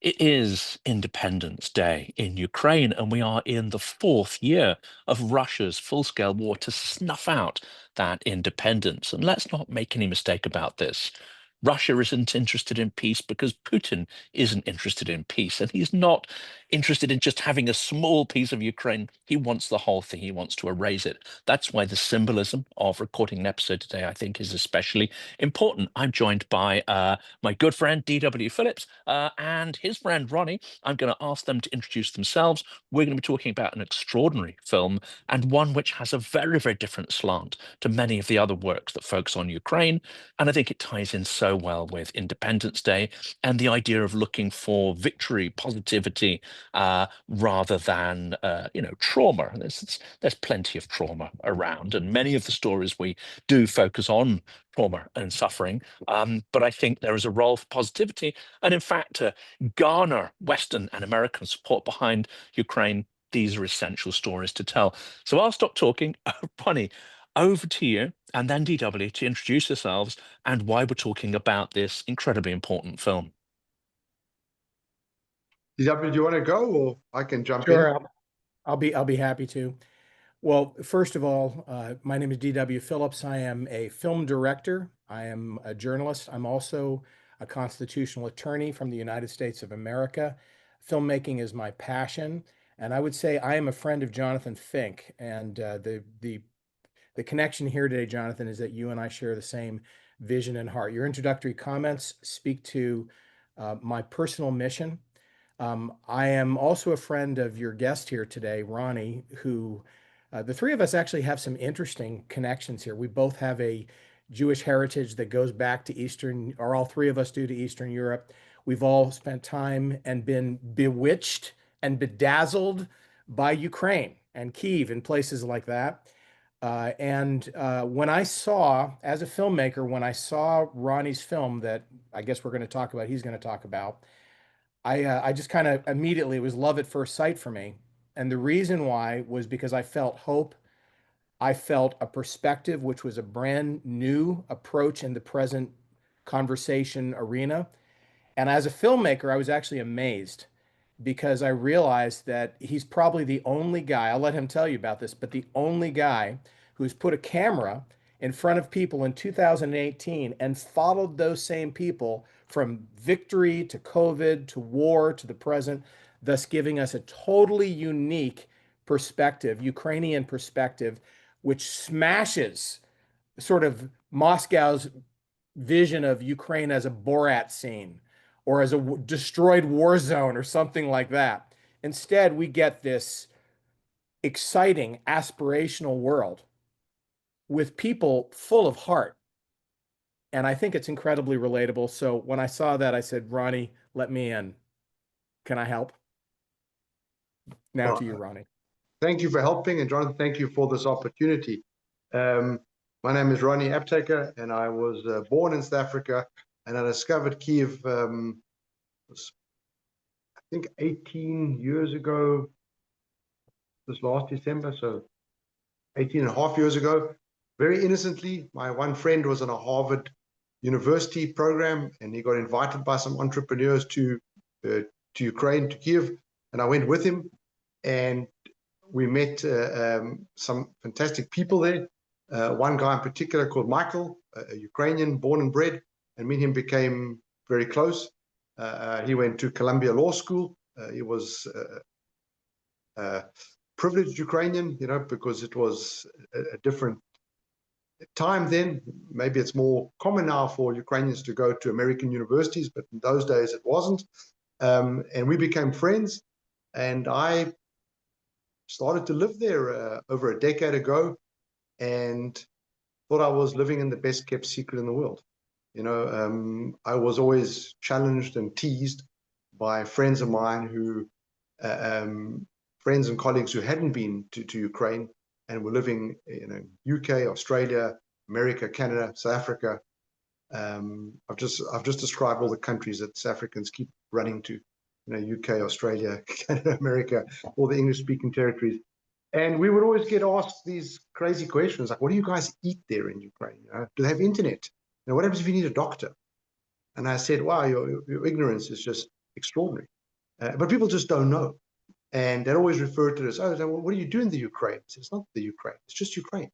It is Independence Day in Ukraine, and we are in the fourth year of Russia's full-scale war to snuff out that independence. And let's not make any mistake about this. Russia isn't interested in peace because Putin isn't interested in peace. And he's not interested in just having a small piece of Ukraine. He wants the whole thing. He wants to erase it. That's why the symbolism of recording an episode today, I think, is especially important. I'm joined by my good friend DW Phillips and his friend Ronnie. I'm going to ask them to introduce themselves. We're going to be talking about an extraordinary film and one which has a very, very different slant to many of the other works that focus on Ukraine. And I think it ties in so well with Independence Day and the idea of looking for victory, positivity, rather than trauma. There's plenty of trauma around, and many of the stories we do focus on trauma and suffering. But I think there is a role for positivity, and in fact, to garner Western and American support behind Ukraine, these are essential stories to tell. So I'll stop talking. Ronnie, over to you, and then DW to introduce yourselves and why we're talking about this incredibly important film. DW, do you want to go, or I can jump in? Sure, I'll be happy to. Well, first of all, my name is DW Phillips. I am a film director. I am a journalist. I'm also a constitutional attorney from the United States of America. Filmmaking is my passion, and I would say I am a friend of Jonathan Fink. And the connection here today, Jonathan, is that you and I share the same vision and heart. Your introductory comments speak to my personal mission. I am also a friend of your guest here today, Ronnie, who the three of us actually have some interesting connections here. We both have a Jewish heritage that goes back to Eastern, or all three of us do, to Eastern Europe. We've all spent time and been bewitched and bedazzled by Ukraine and Kyiv and places like that. When I saw, as a filmmaker, when I saw Ronnie's film that I guess we're going to talk about, he's going to talk about, I just kind of immediately, it was love at first sight for me. And the reason why was because I felt hope. I felt a perspective, which was a brand new approach in the present conversation arena. And as a filmmaker, I was actually amazed because I realized that he's probably the only guy, I'll let him tell you about this, but the only guy who's put a camera in front of people in 2018 and followed those same people from victory to COVID to war to the present, thus giving us a totally unique perspective, Ukrainian perspective, which smashes sort of Moscow's vision of Ukraine as a Borat scene or as a destroyed war zone or something like that. Instead, we get this exciting, aspirational world with people full of heart. And I think it's incredibly relatable. So when I saw that, I said, Ronnie, let me in. Can I help? Now to you, Ronnie. Thank you for helping, and Jonathan, thank you for this opportunity. My name is Ronnie Apteker, and I was born in South Africa, and I discovered Kyiv, I think 18 years ago, this last December, so 18 and a half years ago. Very innocently, my one friend was on a Harvard University program, and he got invited by some entrepreneurs to Ukraine, to Kyiv, and I went with him, and we met some fantastic people there. One guy in particular called Michael, a Ukrainian born and bred, and me and him became very close. He went to Columbia Law School. He was privileged Ukrainian, because it was a different time then. Maybe it's more common now for Ukrainians to go to American universities, but in those days it wasn't. And we became friends, and I started to live there over a decade ago, and thought I was living in the best kept secret in the world. I was always challenged and teased by friends of mine who, friends and colleagues who hadn't been to Ukraine and were living in UK, Australia, America, Canada, South Africa. I've just described all the countries that South Africans keep running to, UK, Australia, Canada, America, all the English-speaking territories. And we would always get asked these crazy questions like, what do you guys eat there in Ukraine? Do they have internet? What happens if you need a doctor? And I said, wow, your ignorance is just extraordinary. But people just don't know. And they're always referred to it as, oh, well, what do you do in the Ukraine? It's not the Ukraine. It's just Ukraine.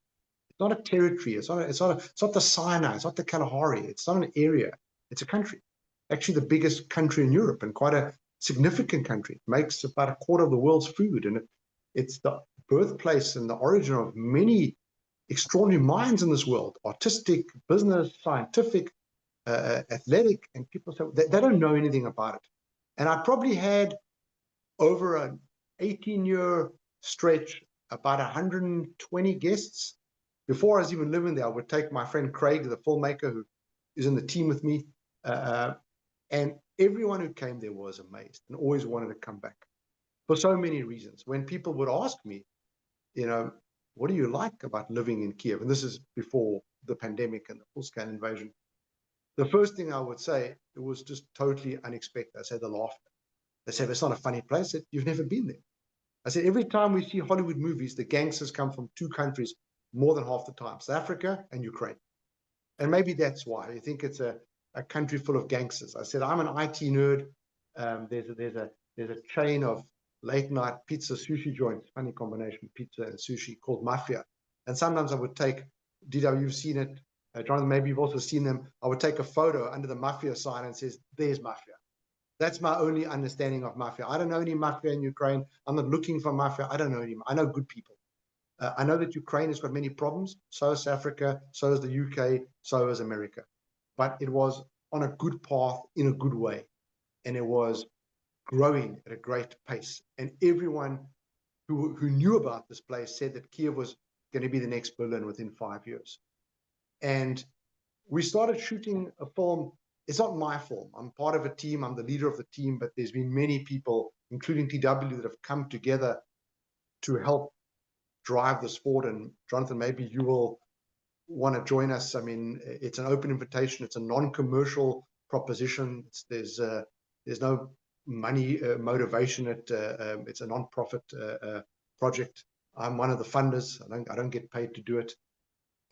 It's not a territory. It's not the Sinai. It's not the Kalahari. It's not an area. It's a country. Actually, the biggest country in Europe, and quite a significant country. It makes about a quarter of the world's food. And it's the birthplace and the origin of many extraordinary minds in this world: artistic, business, scientific, athletic. And people say they don't know anything about it. And I probably had, over an 18-year stretch, about 120 guests. Before I was even living there, I would take my friend Craig, the filmmaker who is in the team with me, and everyone who came there was amazed and always wanted to come back for so many reasons. When people would ask me, what do you like about living in Kyiv? And this is before the pandemic and the full-scale invasion. The first thing I would say, it was just totally unexpected. I said the laughter. They said, it's not a funny place. I said, you've never been there. I said, every time we see Hollywood movies, the gangsters come from two countries more than half the time: South Africa and Ukraine. And maybe that's why you think it's a country full of gangsters. I said, I'm an IT nerd. There's a chain of late night pizza sushi joints, funny combination, pizza and sushi, called Mafia. And sometimes I would take, DW, you've seen it, Jonathan, maybe you've also seen them. I would take a photo under the Mafia sign and says, there's Mafia. That's my only understanding of Mafia. I don't know any Mafia in Ukraine. I'm not looking for Mafia. I don't know any. I know good people. I know that Ukraine has got many problems. So is South Africa, so is the UK, so is America. But it was on a good path in a good way. And it was growing at a great pace. And everyone who knew about this place said that Kyiv was going to be the next Berlin within 5 years. And we started shooting a film. It's not my film. I'm part of a team. I'm the leader of the team, but there's been many people, including TW, that have come together to help drive this forward. And Jonathan, maybe you will want to join us. I mean, it's an open invitation. It's a non-commercial proposition. There's no money motivation. It's a non-profit project. I'm one of the funders. I don't get paid to do it.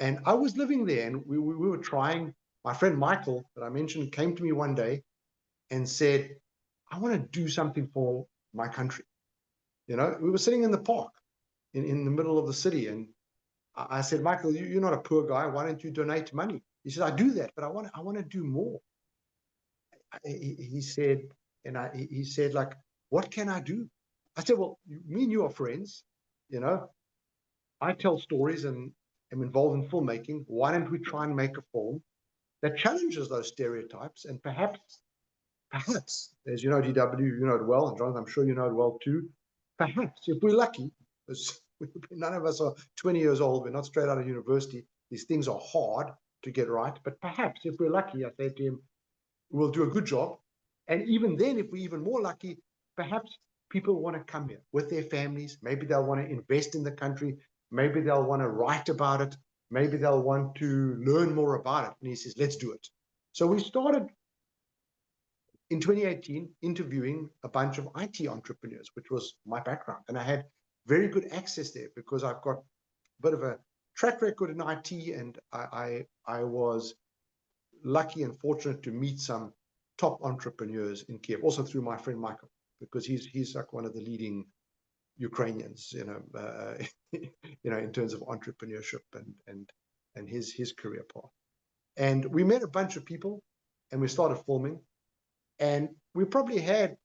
And I was living there, and we were trying. My friend Michael, that I mentioned, came to me one day and said, I want to do something for my country. We were sitting in the park in the middle of the city. And I said, Michael, you're not a poor guy. Why don't you donate money? He said, I do that, but I want to do more. He said, like, what can I do? I said, well, me and you are friends. I tell stories and am involved in filmmaking. Why don't we try and make a film that challenges those stereotypes? And perhaps, as you know, DW, you know it well, and Jonathan, I'm sure you know it well too. Perhaps, if we're lucky, because none of us are 20 years old, we're not straight out of university, these things are hard to get right. But perhaps, if we're lucky, I said to him, we'll do a good job. And even then, if we're even more lucky, perhaps people want to come here with their families. Maybe they'll want to invest in the country. Maybe they'll want to write about it. Maybe they'll want to learn more about it. And he says, let's do it. So we started in 2018 interviewing a bunch of IT entrepreneurs, which was my background. And I had very good access there because I've got a bit of a track record in IT, and I was lucky and fortunate to meet some top entrepreneurs in Kyiv, also through my friend Michael, because he's like one of the leading Ukrainians, in terms of entrepreneurship and his career path. And we met a bunch of people, and we started filming, and we probably had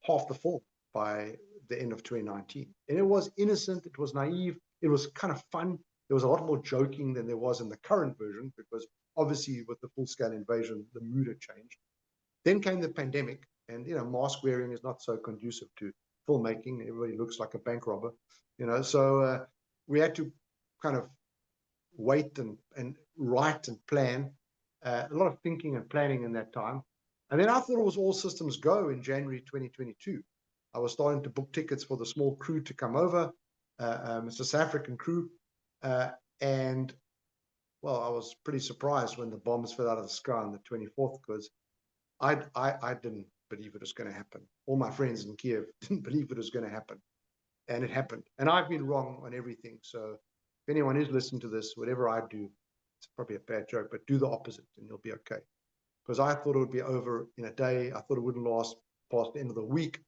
half the film by the end of 2019. And it was innocent, it was naive, it was kind of fun. There was a lot more joking than there was in the current version, because obviously with the full-scale invasion, the mood had changed. Then came the pandemic, and mask wearing is not so conducive to filmmaking. Everybody looks like a bank robber, so we had to kind of wait and write and plan. A lot of thinking and planning in that time. And then I thought it was all systems go in January 2022. I was starting to book tickets for the small crew to come over, it's a South African crew. And well, I was pretty surprised when the bombs fell out of the sky on the 24th, because I didn't believe it was going to happen. All my friends in Kyiv didn't believe it was going to happen. And it happened. And I've been wrong on everything. So if anyone is listening to this, whatever I do, it's probably a bad joke, but do the opposite and you'll be okay. Because I thought it would be over in a day. I thought it wouldn't last past the end of the week.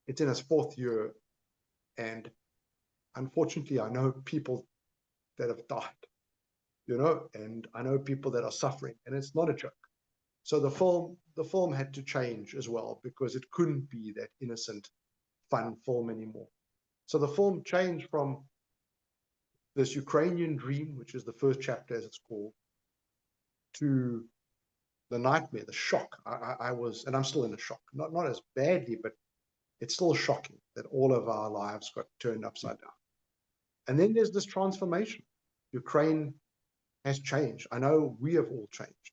It's in its 4th year, and unfortunately, I know people that have died, and I know people that are suffering, and it's not a joke. So the film had to change as well, because it couldn't be that innocent, fun film anymore. So the film changed from this Ukrainian dream, which is the first chapter, as it's called, to the nightmare, the shock. I was, and I'm still in a shock, not as badly, but it's still shocking that all of our lives got turned upside down. And then there's this transformation. Ukraine has changed. I know we have all changed.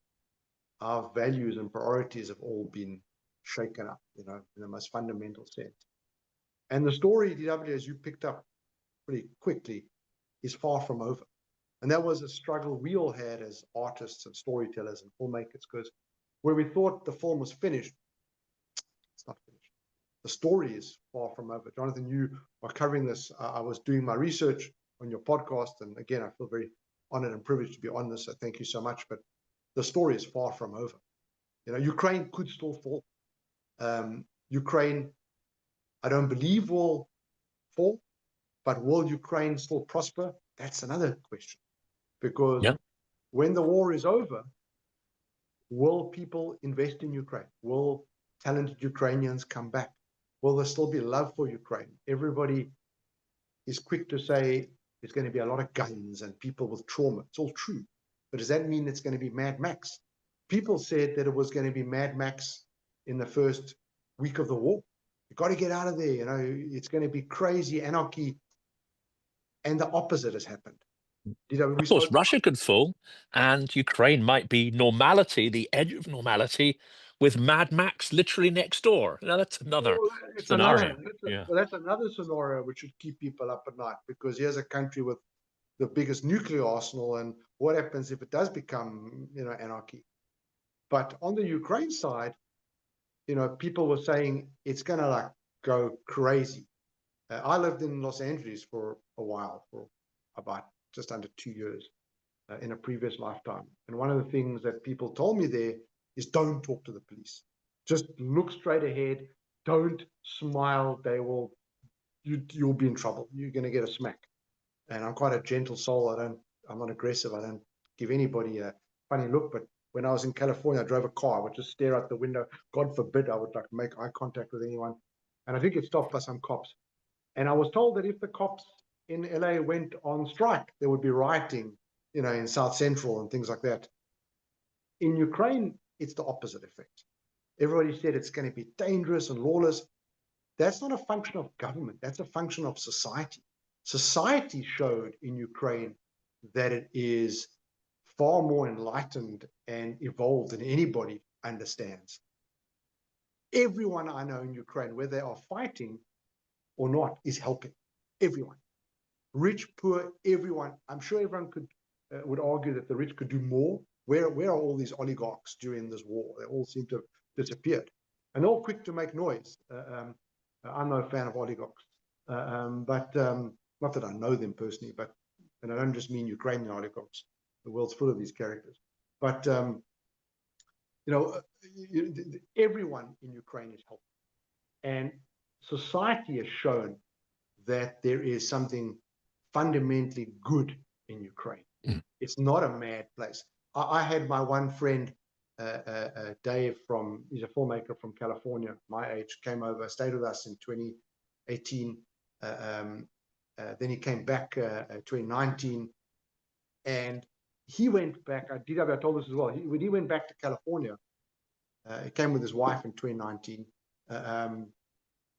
Our values and priorities have all been shaken up, in the most fundamental sense. And the story, DW, as you picked up pretty quickly, is far from over. And that was a struggle we all had as artists and storytellers and filmmakers, because where we thought the film was finished, it's not finished. The story is far from over. Jonathan, you are covering this. I was doing my research on your podcast, and again, I feel very honored and privileged to be on this, so thank you so much. But the story is far from over. Ukraine could still fall. Ukraine, I don't believe, will fall, but will Ukraine still prosper? That's another question. Because when the war is over, will people invest in Ukraine? Will talented Ukrainians come back? Will there still be love for Ukraine? Everybody is quick to say there's going to be a lot of guns and people with trauma. It's all true. But does that mean it's going to be Mad Max? People said that it was going to be Mad Max in the first week of the war. You've got to get out of there. It's going to be crazy anarchy. And the opposite has happened. Of course, Russia could fall, and Ukraine might be normality, the edge of normality, with Mad Max literally next door. Now, that's another scenario. That's another scenario which should keep people up at night, because here's a country with the biggest nuclear arsenal, and what happens if it does become, anarchy? But on the Ukraine side, people were saying it's going to go crazy. I lived in Los Angeles for a while, for about just under 2 years in a previous lifetime. And one of the things that people told me there is don't talk to the police. Just look straight ahead. Don't smile. You'll be in trouble. You're going to get a smack. And I'm quite a gentle soul. I'm not aggressive. I don't give anybody a funny look. But when I was in California, I drove a car. I would just stare out the window. God forbid I would make eye contact with anyone. And I think it's stopped by some cops. And I was told that if the cops in LA went on strike, there would be rioting, in South Central and things like that. In Ukraine, it's the opposite effect. Everybody said it's going to be dangerous and lawless. That's not a function of government. That's a function of society. Society showed in Ukraine that it is far more enlightened and evolved than anybody understands. Everyone I know in Ukraine, whether they are fighting or not, is helping. Everyone. Rich, poor, everyone. I'm sure everyone would argue that the rich could do more. Where are all these oligarchs during this war? They all seem to have disappeared. And they're all quick to make noise. I'm no fan of oligarchs. But not that I know them personally, and I don't just mean Ukrainian oligarchs. The world's full of these characters. But, everyone in Ukraine is helping. And society has shown that there is something fundamentally good in Ukraine. It's not a mad place. I had my one friend, Dave, he's a filmmaker from California, my age, came over, stayed with us in 2018. Then he came back 2019, and he went back. I told this as well. When he went back to California, he came with his wife in 2019.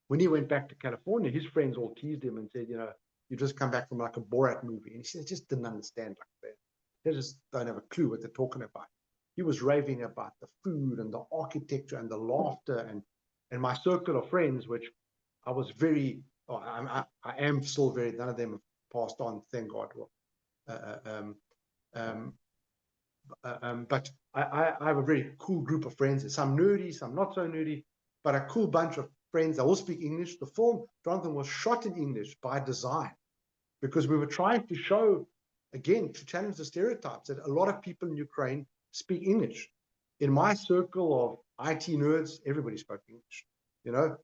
When he went back to California, his friends all teased him and said, you just come back from like a Borat movie. And he said, I just didn't understand like that. They just don't have a clue what they're talking about. He was raving about the food and the architecture and the laughter and my circle of friends, which I was I am still very, none of them have passed on, thank God. But I have a very cool group of friends, some nerdy, some not so nerdy, but a cool bunch of friends. They all speak English. The film, Jonathan, was shot in English by design because we were trying to show, again, to challenge the stereotypes that a lot of people in Ukraine speak English. In my circle of IT nerds, everybody spoke English. You know,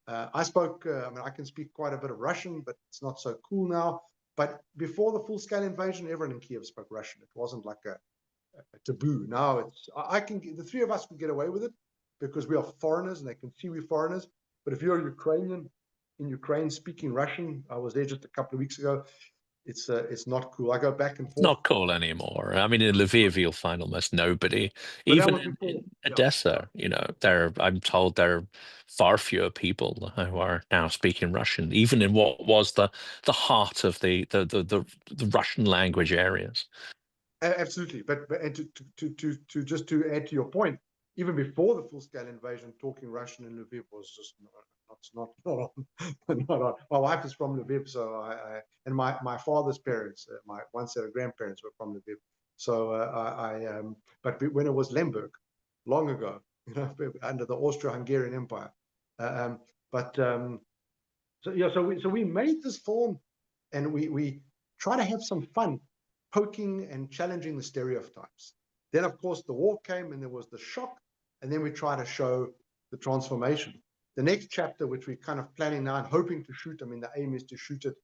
I spoke, I mean, I can speak quite a bit of Russian, but it's not so cool now. But before the full-scale invasion, everyone in Kyiv spoke Russian. It wasn't like a taboo. Now it's, the three of us can get away with it because we are foreigners and they can see we're foreigners. But if you're a Ukrainian in Ukraine speaking Russian, I was there just a couple of weeks ago, it's not cool. I go back and It's forth. not cool anymore. I mean, in Lviv, you'll find almost nobody. But that Even was before. in Yeah. Odessa, you know, I'm told there are far fewer people who are now speaking Russian, even in what was the heart of the Russian language areas. Absolutely, but and to just to add to your point, even before the full-scale invasion, talking Russian in Lviv was just not on. Not on. My wife is from Lviv, so I and my father's parents, my one set of grandparents were from Lviv. So but when it was Lemberg, long ago, you know, under the Austro-Hungarian Empire. But so yeah, so we made this film, and we try to have some fun, poking and challenging the stereotypes. Then, of course, the war came, and there was the shock, and then we try to show the transformation. The next chapter, which we're kind of planning now and hoping to shoot, I mean, the aim is to shoot it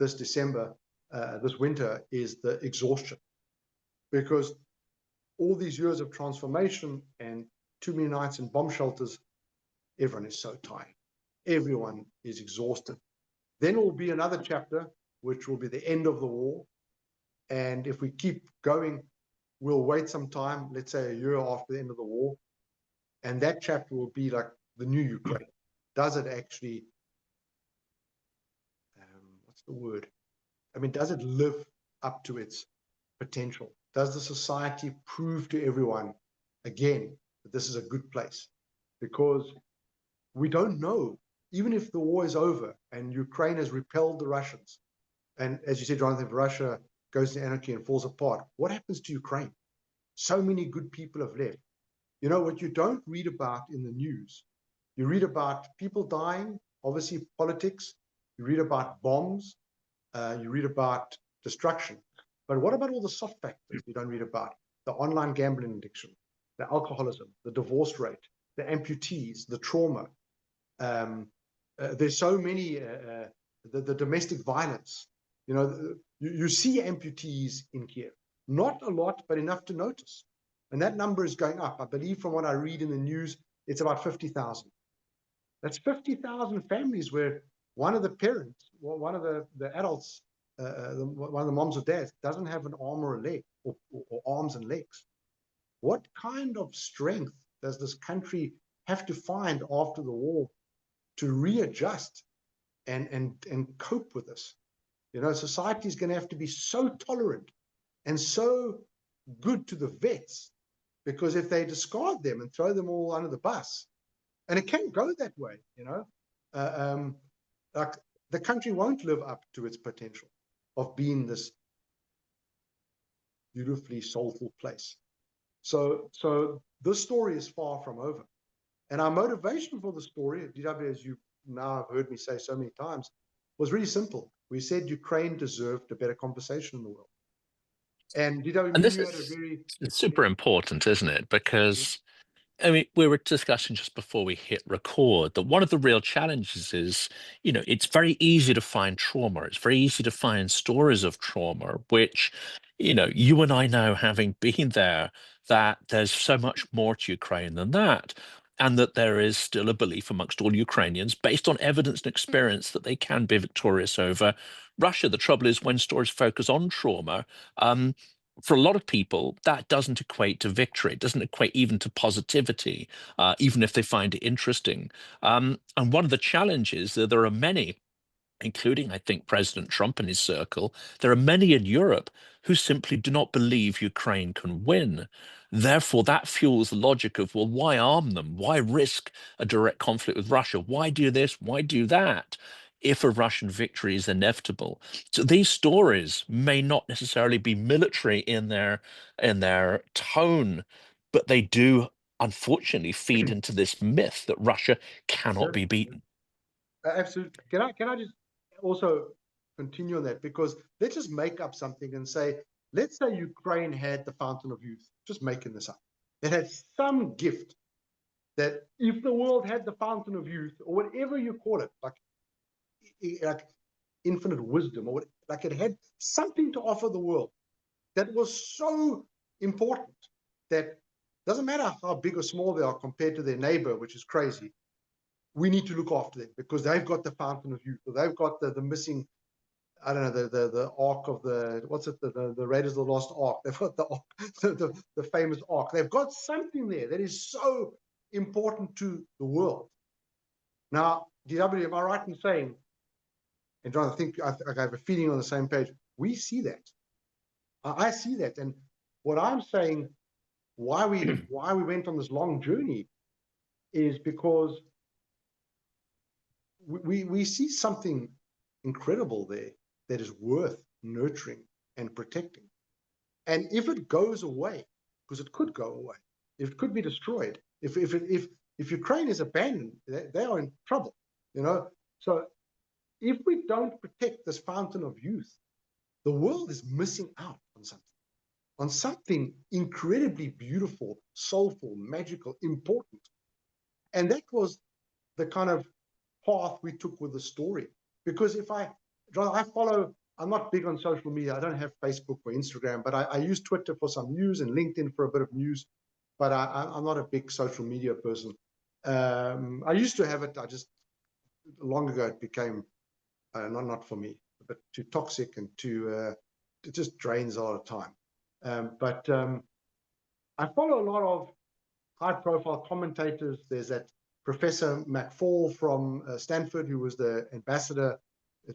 this December, this winter, is the exhaustion. Because all these years of transformation and too many nights in bomb shelters, everyone is so tired. Everyone is exhausted. Then will be another chapter, which will be the end of the war. And if we keep going, we'll wait some time, let's say a year after the end of the war. And that chapter will be like the new Ukraine. Does it actually, what's the word? I mean, does it live up to its potential? Does the society prove to everyone, again, that this is a good place? Because we don't know, even if the war is over and Ukraine has repelled the Russians, and as you said, Jonathan, if Russia goes to anarchy and falls apart, what happens to Ukraine? So many good people have left. You know, what you don't read about in the news, you read about people dying, obviously politics, you read about bombs, you read about destruction. But what about all the soft factors you don't read about? The online gambling addiction, the alcoholism, the divorce rate, the amputees, the trauma. There's so many, the domestic violence. You know, you see amputees in Kyiv. Not a lot, but enough to notice. And that number is going up. I believe from what I read in the news, it's about 50,000. That's 50,000 families where one of the parents, one of the adults, one of the moms or dads doesn't have an arm or a leg, or arms and legs. What kind of strength does this country have to find after the war to readjust and cope with this? You know, society is going to have to be so tolerant and so good to the vets, because if they discard them and throw them all under the bus, and it can go that way, you know, like the country won't live up to its potential of being this beautifully soulful place. So this story is far from over. And our motivation for the story at DW, as you now have heard me say so many times, was really simple. We said Ukraine deserved a better conversation in the world. And DW, And me and this you had a is very... it's super important, isn't it? Because I mean, we were discussing just before we hit record that one of the real challenges is, you know, it's very easy to find trauma. It's very easy to find stories of trauma, which, you know, you and I know, having been there, that there's so much more to Ukraine than that. And that there is still a belief amongst all Ukrainians, based on evidence and experience, that they can be victorious over Russia. The trouble is, when stories focus on trauma, for a lot of people, that doesn't equate to victory. It doesn't equate even to positivity, even if they find it interesting. And one of the challenges that there are many, including, I think, President Trump and his circle, there are many in Europe who simply do not believe Ukraine can win. Therefore, that fuels the logic of, well, why arm them? Why risk a direct conflict with Russia? Why do this? Why do that? If a Russian victory is inevitable. So these stories may not necessarily be military in their tone, but they do unfortunately feed into this myth that Russia cannot be beaten. Absolutely. Can I just also continue on that? Because let's just make up something and say, let's say Ukraine had the Fountain of Youth, just making this up. It had some gift that if the world had the fountain of youth, or whatever you call it, like infinite wisdom, or what, like it had something to offer the world that was so important that doesn't matter how big or small they are compared to their neighbor, which is crazy. We need to look after them because they've got the fountain of youth, or they've got the missing, I don't know, the ark of the, what's it, the Raiders of the Lost Ark. They've got the ark, the famous ark. They've got something there that is so important to the world. Now, DW, am I right in saying, and John, I think I have a feeling on the same page, we see that. I see that. And what I'm saying, why we went on this long journey is because we see something incredible there that is worth nurturing and protecting. And if it goes away, because it could go away, if it could be destroyed, if Ukraine is abandoned, they are in trouble, you know. So if we don't protect this fountain of youth, the world is missing out on something incredibly beautiful, soulful, magical, important. And that was the kind of path we took with the story. Because I'm not big on social media. I don't have Facebook or Instagram, but I use Twitter for some news and LinkedIn for a bit of news. But I'm not a big social media person. I used to have it. Long ago, it became not for me, but too toxic and it just drains a lot of time. But I follow a lot of high-profile commentators. There's that Professor McFall from Stanford, who was the ambassador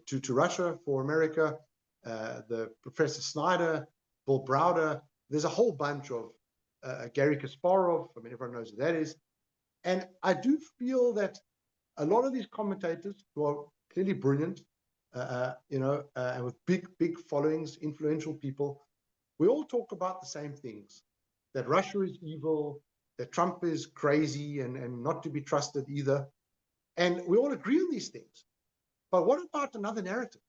to Russia for America, the Professor Snyder, Bill Browder. There's a whole bunch of Gary Kasparov. I mean, everyone knows who that is. And I do feel that a lot of these commentators, who are clearly brilliant, and with big followings, influential people, we all talk about the same things, that Russia is evil, that Trump is crazy and not to be trusted either. And we all agree on these things. But what about another narrative?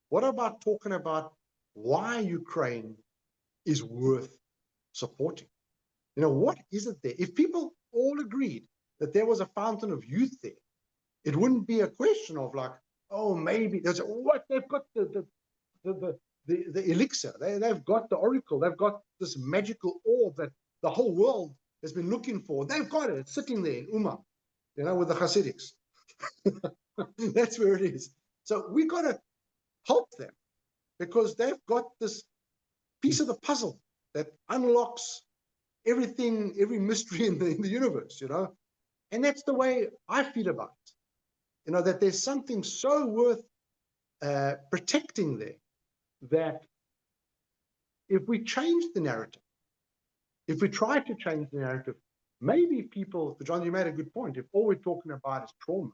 What about talking about why Ukraine is worth supporting? You know, what is it there? If people all agreed that there was a fountain of youth there, it wouldn't be a question of like, oh, maybe there's what they've got the elixir, they've got the oracle, they've got this magical orb that the whole world has been looking for. They've got it. It's sitting there in Uman, you know, with the Hasidics. That's where it is. So we got to help them because they've got this piece of the puzzle that unlocks everything, every mystery in the universe, you know. And that's the way I feel about it. You know, that there's something so worth protecting there, that if we change the narrative, if we try to change the narrative, maybe people, John, you made a good point. If all we're talking about is trauma,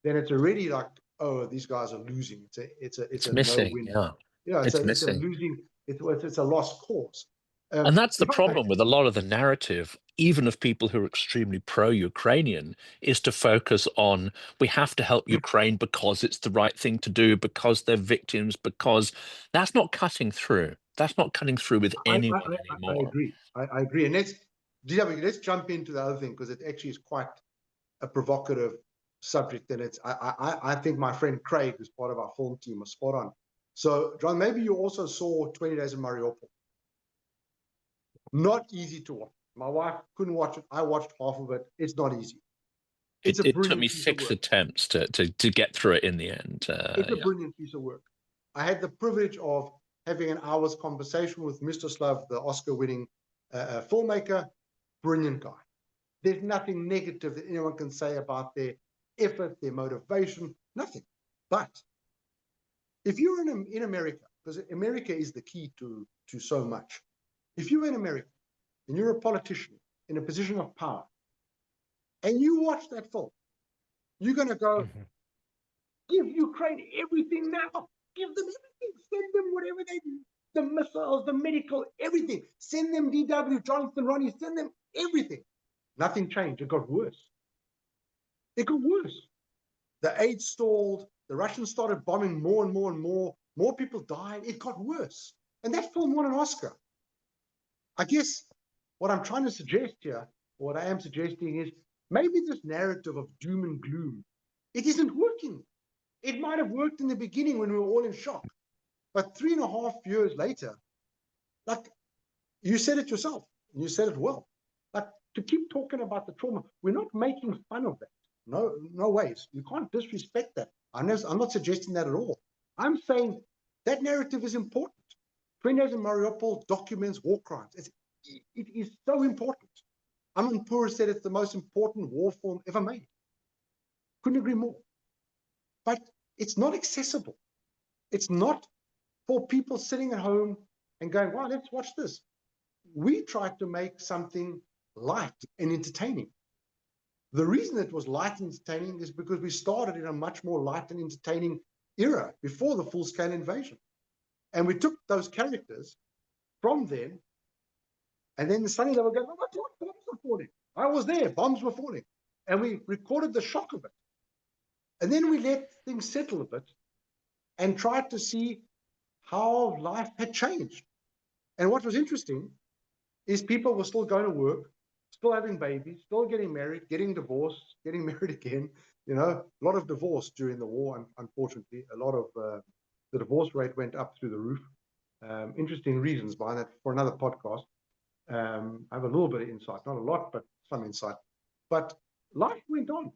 then it's already like, oh, these guys are losing. It's a missing. no-win. Yeah, it's a missing. losing. It's a lost cause. And that's the problem with a lot of the narrative, even of people who are extremely pro-Ukrainian, is to focus on, we have to help Ukraine because it's the right thing to do, because they're victims, because that's not cutting through. That's not cutting through with anyone anymore. I agree. I agree. And let's jump into the other thing, because it actually is quite a provocative subject. And I think my friend Craig, who's part of our film team, was spot on. So, John, maybe you also saw 20 Days in Mariupol. Not easy to watch. My wife couldn't watch it. I watched half of it. It's not easy. It took me 6 attempts to get through it in the end. It's a brilliant piece of work. I had the privilege of having an hour's conversation with Mr. Slav, the Oscar-winning filmmaker. Brilliant guy. There's nothing negative that anyone can say about their effort, their motivation, nothing. But if you're in America, because America is the key to so much. If you're in America and you're a politician in a position of power, and you watch that film, you're going to go, give Ukraine everything now. Give them everything. Send them whatever they need. The missiles, the medical, everything. Send them DW, Jonathan, Ronnie, send them everything. Nothing changed. It got worse. It got worse. The aid stalled. The Russians started bombing more and more and more. More people died. It got worse. And that film won an Oscar. I guess what I'm trying to suggest here what I am suggesting is maybe this narrative of doom and gloom, it isn't working. It might have worked in the beginning when we were all in shock, but 3.5 years later, like you said it yourself, and you said it well, like to keep talking about the trauma, we're not making fun of that. No ways. You can't disrespect that. I'm not suggesting that at all. I'm saying that narrative is important. 20 Days in Mariupol documents war crimes. It is so important. Aman Pur said it's the most important war film ever made. Couldn't agree more. But it's not accessible. It's not for people sitting at home and going, wow, let's watch this. We tried to make something light and entertaining. The reason it was light and entertaining is because we started in a much more light and entertaining era before the full-scale invasion. And we took those characters from them, and then suddenly they were going, oh my God, bombs were falling. I was there, bombs were falling. And we recorded the shock of it. And then we let things settle a bit and tried to see how life had changed. And what was interesting is people were still going to work, still having babies, still getting married, getting divorced, getting married again. You know, a lot of divorce during the war, unfortunately. A lot of the divorce rate went up through the roof. Interesting reasons behind that for another podcast. I have a little bit of insight, not a lot, but some insight. But life went on,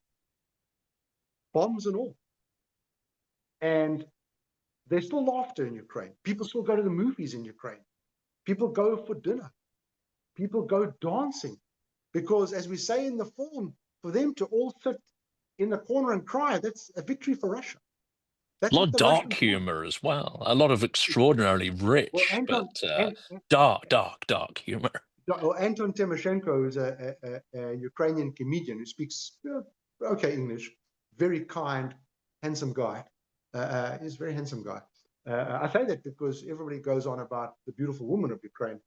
bombs and all. And there's still laughter in Ukraine. People still go to the movies in Ukraine. People go for dinner. People go dancing. Because as we say in the film, for them to all sit in the corner and cry, that's a victory for Russia. That's A lot what of the dark Russians humor as well. A lot of extraordinarily Well, rich, but dark humor. Anton Timoshenko is a Ukrainian comedian who speaks okay English, very kind, handsome guy. He's a very handsome guy. I say that because everybody goes on about the beautiful woman of Ukraine.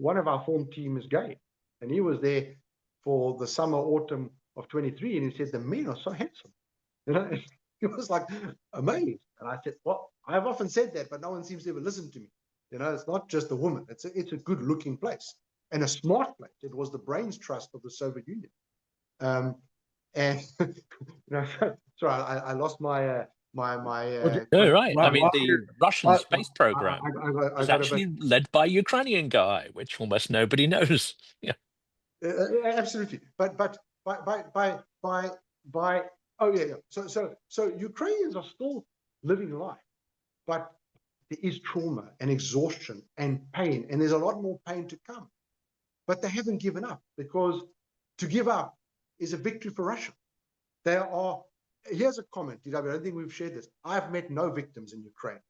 One of our film team is gay, and he was there for the summer, autumn of 23, and he said, the men are so handsome. You know, he was like amazed. And I said, well, I've often said that, but no one seems to ever listen to me. You know, it's not just a woman. It's a good looking place and a smart place. It was the brains trust of the Soviet Union. And you know, sorry, I lost my Oh, right. I mean, the Russian space program was actually led by a Ukrainian guy, which almost nobody knows. Yeah. Absolutely. But by oh yeah. So Ukrainians are still living life, but there is trauma and exhaustion and pain, and there's a lot more pain to come. But they haven't given up, because to give up is a victory for Russia. Here's a comment, DW, I don't think we've shared this. I've met no victims in Ukraine,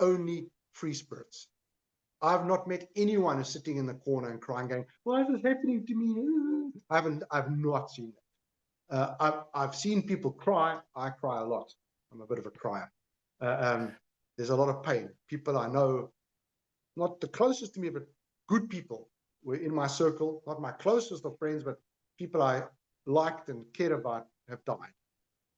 only free spirits. I've not met anyone who's sitting in the corner and crying, going, why is this happening to me? I've not seen that. I've seen people cry. I cry a lot. I'm a bit of a crier. There's a lot of pain. People I know, not the closest to me, but good people were in my circle, not my closest of friends, but people I liked and cared about have died.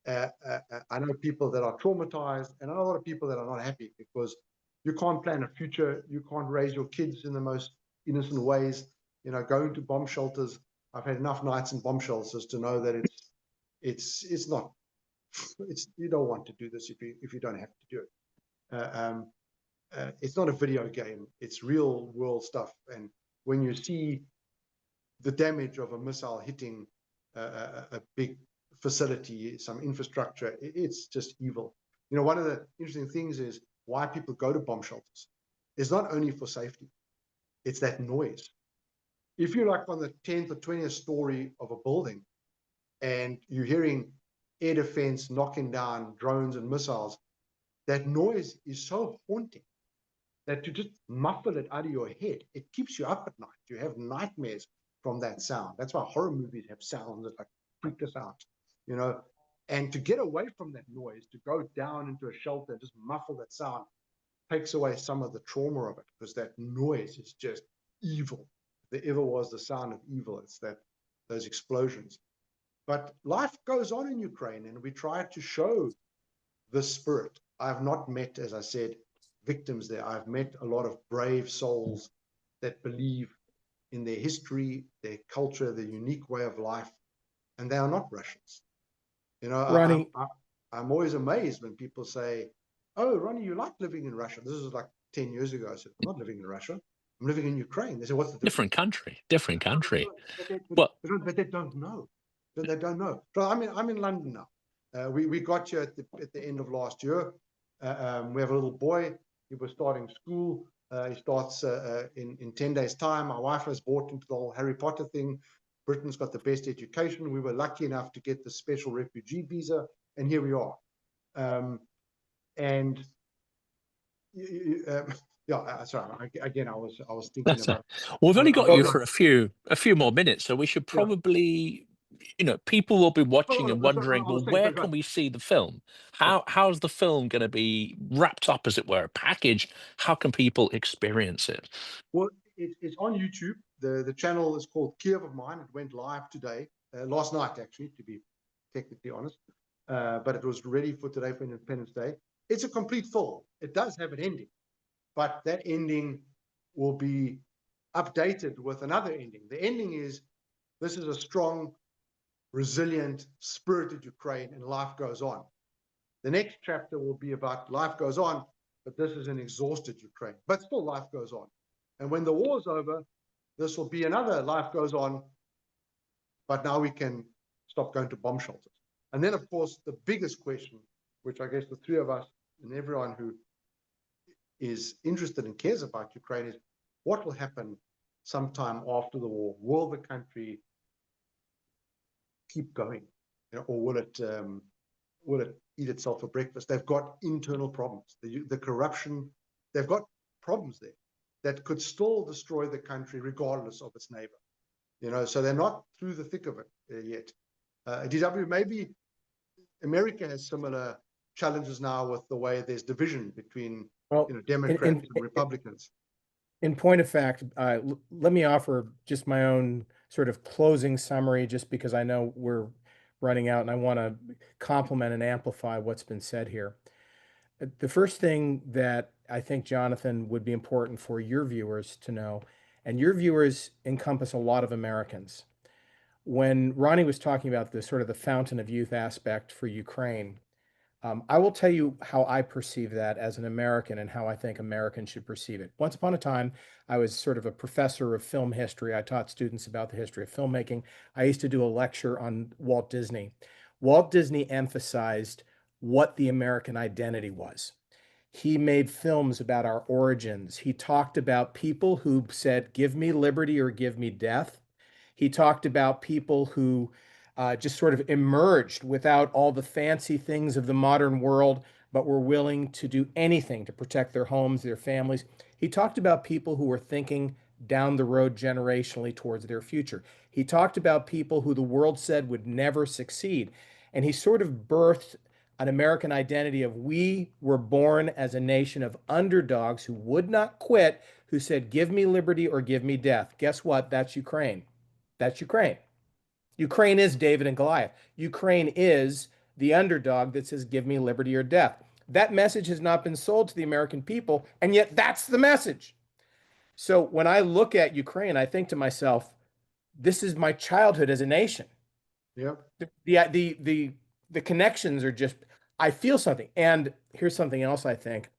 I know people that are traumatized, and I know a lot of people that are not happy because you can't plan a future. You can't raise your kids in the most innocent ways. You know, going to bomb shelters. I've had enough nights in bomb shelters to know that it's not. You don't want to do this if you don't have to do it. It's not a video game. It's real world stuff. And when you see the damage of a missile hitting a big facility, some infrastructure, it's just evil. You know, one of the interesting things is why people go to bomb shelters. It's not only for safety, it's that noise. If you're like on the 10th or 20th story of a building and you're hearing air defense knocking down drones and missiles, that noise is so haunting that to just muffle it out of your head, it keeps you up at night. You have nightmares from that sound. That's why horror movies have sounds that like freak us out, you know. And to get away from that noise, to go down into a shelter and just muffle that sound, takes away some of the trauma of it, because that noise is just evil. If there ever was the sound of evil, it's those explosions. But life goes on in Ukraine, and we try to show the spirit. I've not met, as I said, victims there. I've met a lot of brave souls that believe in their history, their culture, their unique way of life, and they are not Russians. You know, Ronnie, I'm always amazed when people say, "Oh, Ronnie, you like living in Russia." This is like 10 years ago. I said, "I'm not living in Russia. I'm living in Ukraine." They said, "What's the Different difference?" country, different country. But they, but, Well, but they don't know. They don't know. So I'm in London now. We got here at the end of last year. We have a little boy. He was starting school. He starts in 10 days' time. My wife has bought into the whole Harry Potter thing. Britain's got the best education. We were lucky enough to get the special refugee visa, and here we are. And yeah, sorry. Again, I was thinking that's it. about. Well, we've only I've got got you like, for a few more minutes, so we should yeah. probably, people will be watching and So wondering, I well, was saying, where can we see the film? How's the film going to be wrapped up, as it were, packaged? How can people experience it? well, it's on YouTube. The channel is called Kyiv of Mine. It went live today, last night actually, to be technically honest. But it was ready for today for Independence Day. It's a complete film. It does have an ending, but that ending will be updated with another ending. The ending is this is a strong, resilient, spirited Ukraine, and life goes on. The next chapter will be about life goes on, but this is an exhausted Ukraine. But still, life goes on. And when the war's over, this will be another life goes on, but now we can stop going to bomb shelters. And then, of course, the biggest question, which I guess the three of us and everyone who is interested and cares about Ukraine is what will happen sometime after the war? Will the country keep going, or will it eat itself for breakfast? They've got internal problems, the corruption. They've got problems there that could still destroy the country regardless of its neighbor. So they're not through the thick of it yet. DW, maybe America has similar challenges now with the way there's division between well, Democrats and Republicans. in point of fact, let me offer just my own sort of closing summary, just because I know we're running out and I want to complement and amplify what's been said here. The first thing that I think, Jonathan, would be important for your viewers to know, and your viewers encompass a lot of Americans. When Ronnie was talking about the sort of the fountain of youth aspect for Ukraine, I will tell you how I perceive that as an American and how I think Americans should perceive it. Once upon a time, I was sort of a professor of film history. I taught students about the history of filmmaking. I used to do a lecture on Walt Disney. Walt Disney emphasized what the American identity was. He made films about our origins. He talked about people who said, "Give me liberty or give me death." He talked about people who just sort of emerged without all the fancy things of the modern world, but were willing to do anything to protect their homes, their families. He talked about people who were thinking down the road generationally towards their future. He talked about people who the world said would never succeed. And he sort of birthed an American identity of we were born as a nation of underdogs who would not quit, who said, "Give me liberty or give me death." Guess what? That's Ukraine. That's Ukraine. Ukraine is David and Goliath. Ukraine is the underdog that says, "Give me liberty or death." That message has not been sold to the American people, and yet that's the message. So when I look at Ukraine, I think to myself, this is my childhood as a nation. Yeah. The connections are just, I feel something. And here's something else I think.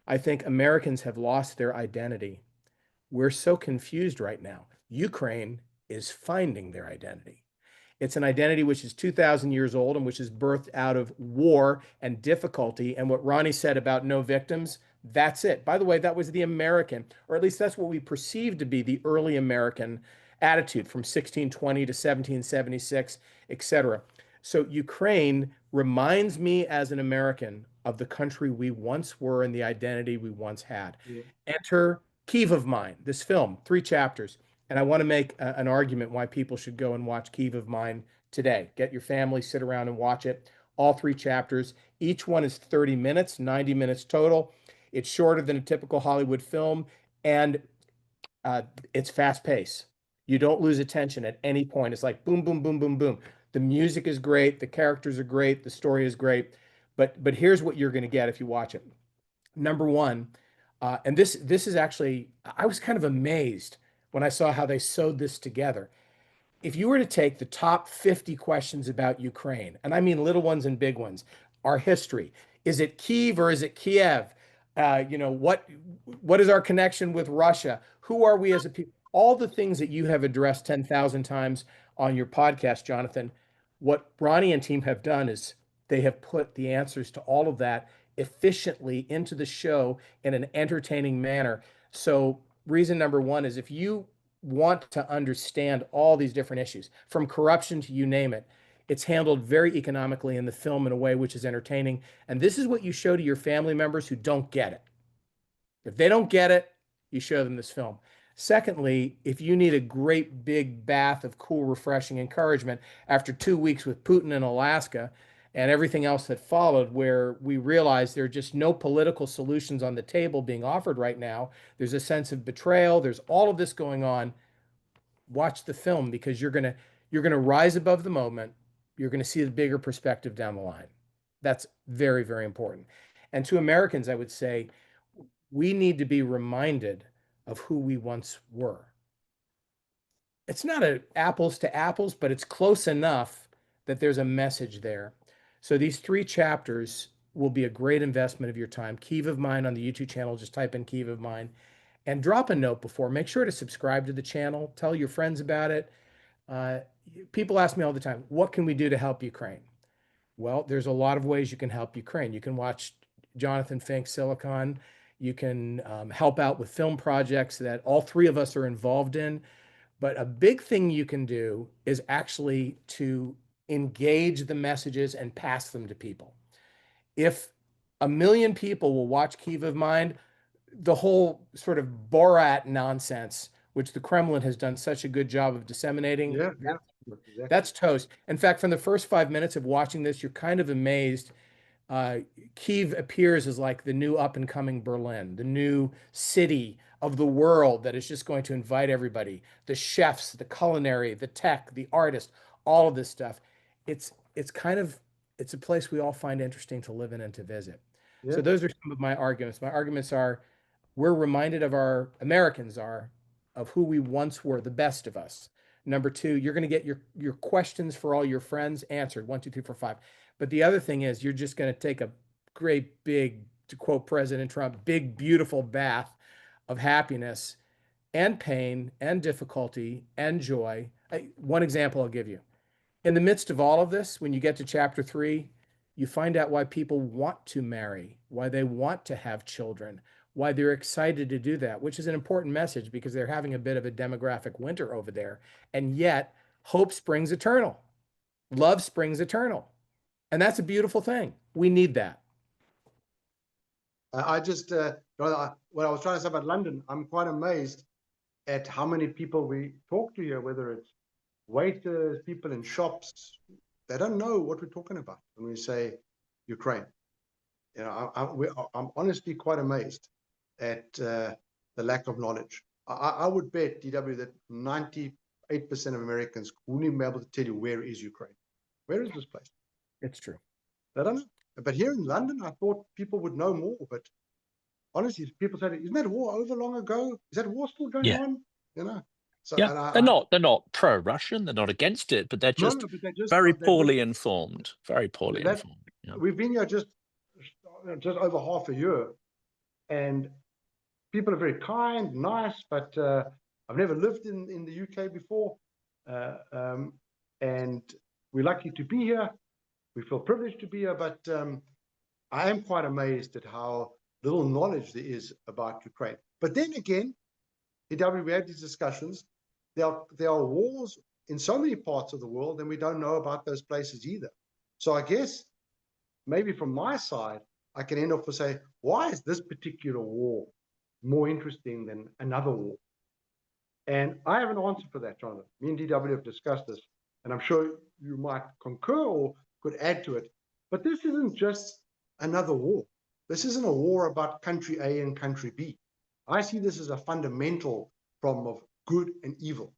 I think Americans have lost their identity. We're so confused right now. Ukraine is finding their identity. It's an identity which is 2,000 years old and which is birthed out of war and difficulty. And what Ronnie said about no victims, that's it. By the way, that was the American, or at least that's what we perceive to be the early American attitude from 1620 to 1776, etc. So Ukraine reminds me as an American of the country we once were and the identity we once had. Yeah. Enter Kyiv of Mine, this film, 3 chapters. And I want to make an argument why people should go and watch Kyiv of Mine today. Get your family, sit around and watch it. All 3 chapters. Each one is 30 minutes, 90 minutes total. It's shorter than a typical Hollywood film, and it's fast paced. You don't lose attention at any point. It's like boom, boom, boom, boom, boom. The music is great. The characters are great. The story is great. But here's what you're going to get if you watch it. Number one, and this is actually, I was kind of amazed when I saw how they sewed this together. If you were to take the top 50 questions about Ukraine, and I mean little ones and big ones, our history, is it Kyiv or is it Kiev? What is our connection with Russia? Who are we as a people? All the things that you have addressed 10,000 times on your podcast, Jonathan, what Ronnie and team have done is they have put the answers to all of that efficiently into the show in an entertaining manner. So reason number one is if you want to understand all these different issues, from corruption to you name it, it's handled very economically in the film in a way which is entertaining. And this is what you show to your family members who don't get it. If they don't get it, you show them this film. Secondly, if you need a great big bath of cool, refreshing encouragement after 2 weeks with Putin in Alaska and everything else that followed, where we realized there are just no political solutions on the table being offered right now, there's a sense of betrayal, there's all of this going on. Watch the film, because you're gonna rise above the moment. You're gonna see the bigger perspective down the line. That's very, very important. And to Americans, I would say we need to be reminded of who we once were. It's not a apples to apples, but it's close enough that there's a message there. So these 3 chapters will be a great investment of your time. Kyiv of Mine on the YouTube channel, just type in Kyiv of Mine and drop a note before. Make sure to subscribe to the channel. Tell your friends about it. People ask me all the time, what can we do to help Ukraine? Well, there's a lot of ways you can help Ukraine. You can watch Jonathan Fink's Silicon. You can help out with film projects that all 3 of us are involved in. But a big thing you can do is actually to engage the messages and pass them to people. If 1 million people will watch Kyiv of Mine, the whole sort of Borat nonsense, which the Kremlin has done such a good job of disseminating, Exactly. that's toast. In fact, from the first 5 minutes of watching this, you're kind of amazed. Kyiv appears as like the new up and coming Berlin, the new city of the world that is just going to invite everybody, the chefs, the culinary, the tech, the artists, all of this stuff. It's a place we all find interesting to live in and to visit. So those are some of my arguments. My arguments are, we're reminded of Americans are, of who we once were, the best of us. Number 2, you're going to get your questions for all your friends answered, 1, 2, 3, 4, 5. But the other thing is, you're just going to take a great big, to quote President Trump, big, beautiful bath of happiness and pain and difficulty and joy. One example I'll give you. In the midst of all of this, when you get to chapter 3, you find out why people want to marry, why they want to have children, why they're excited to do that, which is an important message because they're having a bit of a demographic winter over there. And yet, hope springs eternal. Love springs eternal. And that's a beautiful thing. We need that. I just, what I was trying to say about London, I'm quite amazed at how many people we talk to here, whether it's waiters, people in shops. They don't know what we're talking about when we say Ukraine. You know, I'm honestly quite amazed at the lack of knowledge. I would bet, DW, that 98% of Americans wouldn't even be able to tell you where is Ukraine. Where is this place? It's true. I don't know. But here in London, I thought people would know more. But honestly, people say, "Isn't that war over long ago? Is that war still going on?" You know. So, Yeah, and they're not pro-Russian, they're not against it, but they're just no, but they just very they just poorly informed. Very poorly informed. Yeah. We've been here just over half a year, and people are very kind, nice, but I've never lived in the UK before, and we're lucky to be here. We feel privileged to be here, but I am quite amazed at how little knowledge there is about Ukraine. But then again, we had these discussions. There are wars in so many parts of the world, and we don't know about those places either. So I guess maybe from my side, I can end off with say, why is this particular war more interesting than another war? And I have an answer for that, Jonathan. Me and DW have discussed this, and I'm sure you might concur or could add to it. But this isn't just another war. This isn't a war about country A and country B. I see this as a fundamental problem of good and evil.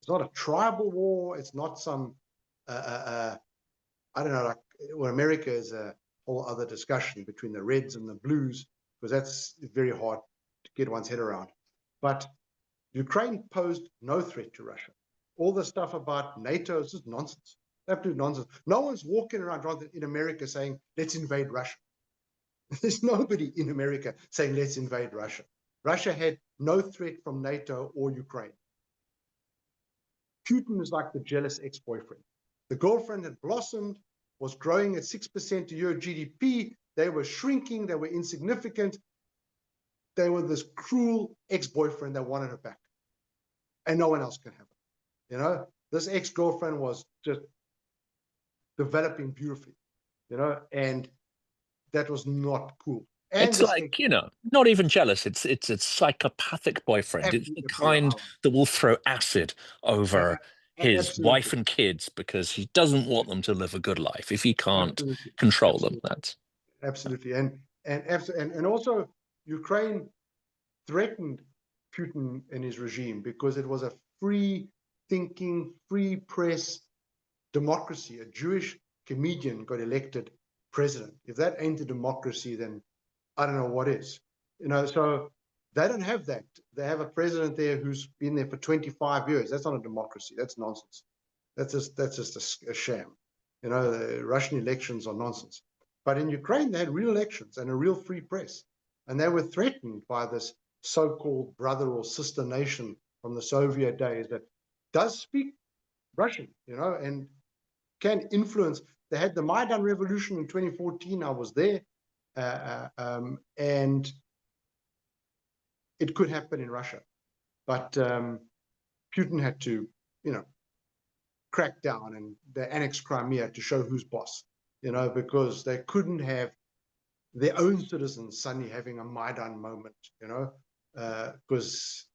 It's not a tribal war. It's not some, I don't know, like, well, America is a whole other discussion between the Reds and the Blues, because that's very hard to get one's head around. But Ukraine posed no threat to Russia. All the stuff about NATO is just nonsense. Absolute nonsense. No one's walking around in America saying, let's invade Russia. There's nobody in America saying, let's invade Russia. Russia had no threat from NATO or Ukraine. Putin is like the jealous ex-boyfriend. The girlfriend had blossomed, was growing at 6% a year GDP. They were shrinking. They were insignificant. They were this cruel ex-boyfriend that wanted her back. And no one else can have it. You know, this ex-girlfriend was just developing beautifully, you know, and that was not cool. And It's like, not even jealous. It's a psychopathic boyfriend. It's the kind that will throw acid over his wife and kids because he doesn't want them to live a good life if he can't control them. That's absolutely. And also Ukraine threatened Putin and his regime because it was a free thinking, free press democracy. A Jewish comedian got elected president. If that ain't a democracy, then I don't know what is. You know, so they don't have that. They have a president there who's been there for 25 years. That's not a democracy. That's nonsense. That's just a sham. You know, the Russian elections are nonsense. But in Ukraine, they had real elections and a real free press. And they were threatened by this so-called brother or sister nation from the Soviet days that does speak Russian, you know, and can influence. They had the Maidan Revolution in 2014. I was there. And it could happen in Russia. But Putin had to, you know, crack down, and they annexed Crimea to show who's boss, you know, because they couldn't have their own citizens suddenly having a Maidan moment, you know, because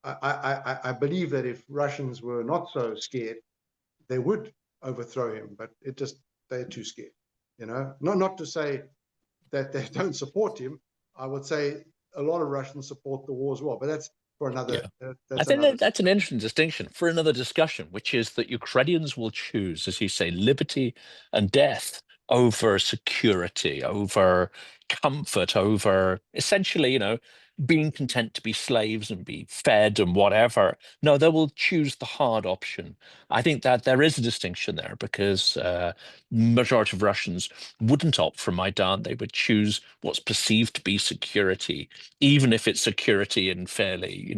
I believe that if Russians were not so scared, they would overthrow him, but they're too scared, you know. Not to say that they don't support him. I would say a lot of Russians support the war as well, but that's for another. I think that's an interesting distinction for another discussion, which is that Ukrainians will choose, as you say, liberty and death over security, over comfort, over essentially, being content to be slaves and be fed and whatever. No, they will choose the hard option. I think that there is a distinction there because majority of Russians wouldn't opt for Maidan. They would choose what's perceived to be security, even if it's security in fairly,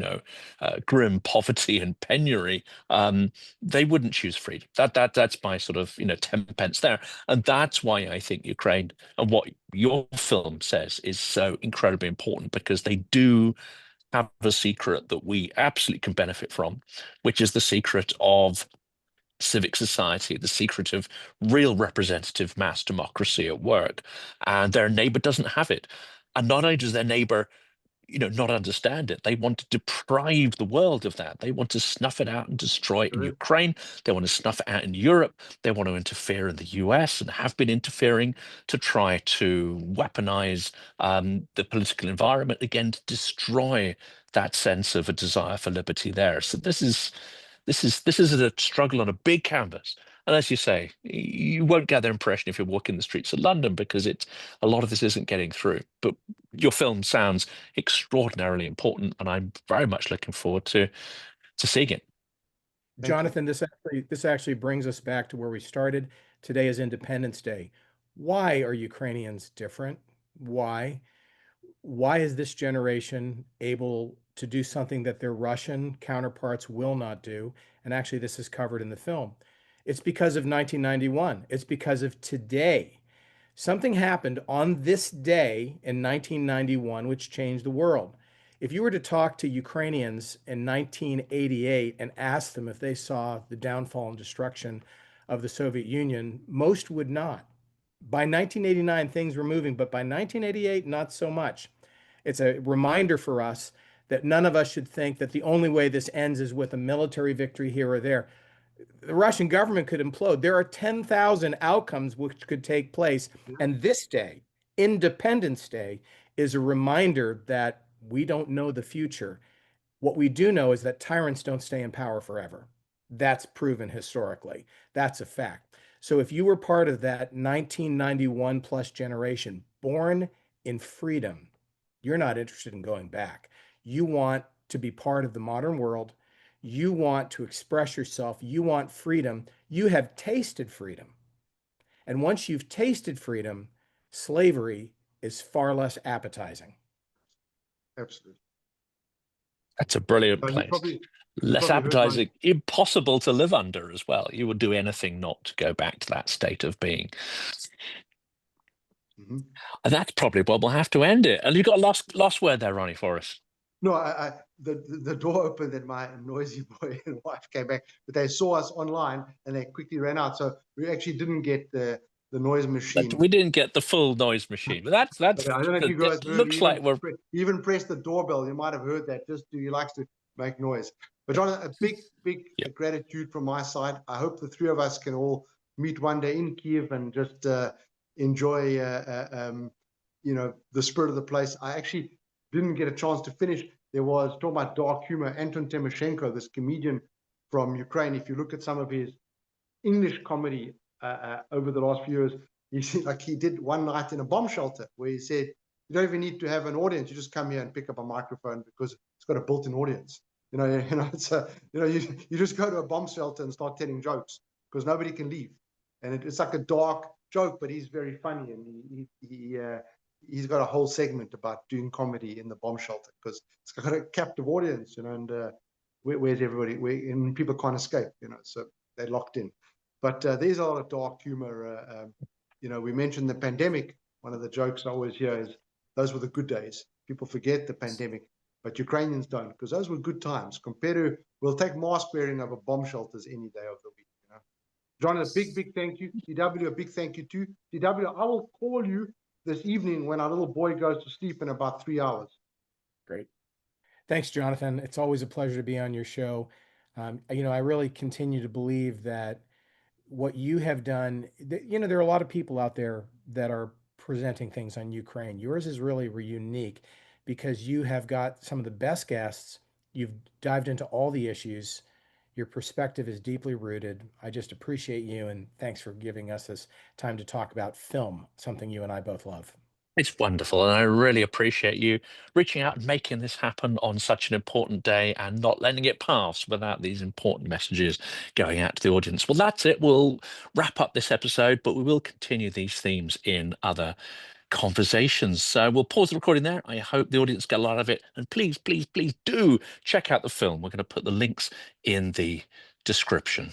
grim poverty and penury. They wouldn't choose freedom. That's my sort of 10 pence there, and that's why I think Ukraine and what your film says is so incredibly important, because they do have a secret that we absolutely can benefit from, which is the secret of civic society, the secret of real representative mass democracy at work. And their neighbor doesn't have it. And not only does their neighbor not understand it. They want to deprive the world of that. They want to snuff it out and destroy it in Ukraine. They want to snuff it out in Europe. They want to interfere in the US and have been interfering to try to weaponize the political environment again to destroy that sense of a desire for liberty there. So this is a struggle on a big canvas. And as you say, you won't get that impression if you're walking the streets of London because a lot of this isn't getting through. But your film sounds extraordinarily important, and I'm very much looking forward to seeing it. Jonathan, this actually brings us back to where we started. Today is Independence Day. Why are Ukrainians different? Why? Why is this generation able to do something that their Russian counterparts will not do? And actually, this is covered in the film. It's because of 1991. It's because of today. Something happened on this day in 1991, which changed the world. If you were to talk to Ukrainians in 1988 and ask them if they saw the downfall and destruction of the Soviet Union, most would not. By 1989, things were moving, but by 1988, not so much. It's a reminder for us that none of us should think that the only way this ends is with a military victory here or there. The Russian government could implode. There are 10,000 outcomes which could take place. And this day, Independence Day, is a reminder that we don't know the future. What we do know is that tyrants don't stay in power forever. That's proven historically. That's a fact. So if you were part of that 1991 plus generation born in freedom, you're not interested in going back. You want to be part of the modern world. You want to express yourself. You want freedom. You have tasted freedom. And once you've tasted freedom, slavery is far less appetizing. Absolutely. That's a brilliant You place. probably Less heard my appetizing, impossible to live under as well. You would do anything not to go back to that state of being. Mhm. And that's probably where we'll have to end it. And you got a last word there, Ronnie, for us. No, the door opened and my noisy boy and wife came back, but they saw us online and they quickly ran out. So we actually didn't get the noise But machine. we didn't get the full noise machine, but that's But I don't know if you guys it heard. looks like we're Even press the doorbell. You might have heard that. He likes to make noise. But John, a big Yep. gratitude from my side. I hope the three of us can all meet one day in Kyiv and just enjoy, you know, the spirit of the place. I actually didn't get a chance to finish. There was, talking about dark humor, Anton Timoshenko, this comedian from Ukraine. If you look at some of his English comedy over the last few years, he did one night in a bomb shelter where he said, you don't even need to have an audience. You just come here and pick up a microphone because it's got a built-in audience. It's you just go to a bomb shelter and start telling jokes because nobody can leave. And it's like a dark joke, but he's very funny. And he's got a whole segment about doing comedy in the bomb shelter because it's got a captive audience, and where's everybody? And people can't escape, so they're locked in. But there's a lot of dark humor. We mentioned the pandemic. One of the jokes I always hear is those were the good days. People forget the pandemic, but Ukrainians don't, because those were good times. Compared to, we'll take mask wearing over bomb shelters any day of the week. John, a big thank you. DW, a big thank you too. DW, I will call you this evening when our little boy goes to sleep in about 3 hours. Great. Thanks, Jonathan. It's always a pleasure to be on your show. I really continue to believe that what you have done, there are a lot of people out there that are presenting things on Ukraine. Yours is really unique because you have got some of the best guests. You've dived into all the issues. Your perspective is deeply rooted. I just appreciate you, and thanks for giving us this time to talk about film, something you and I both love. It's wonderful, and I really appreciate you reaching out and making this happen on such an important day and not letting it pass without these important messages going out to the audience. Well, that's it. We'll wrap up this episode, but we will continue these themes in other conversations. So we'll pause the recording there. I hope the audience get a lot of it. And please, please, please do check out the film. We're going to put the links in the description.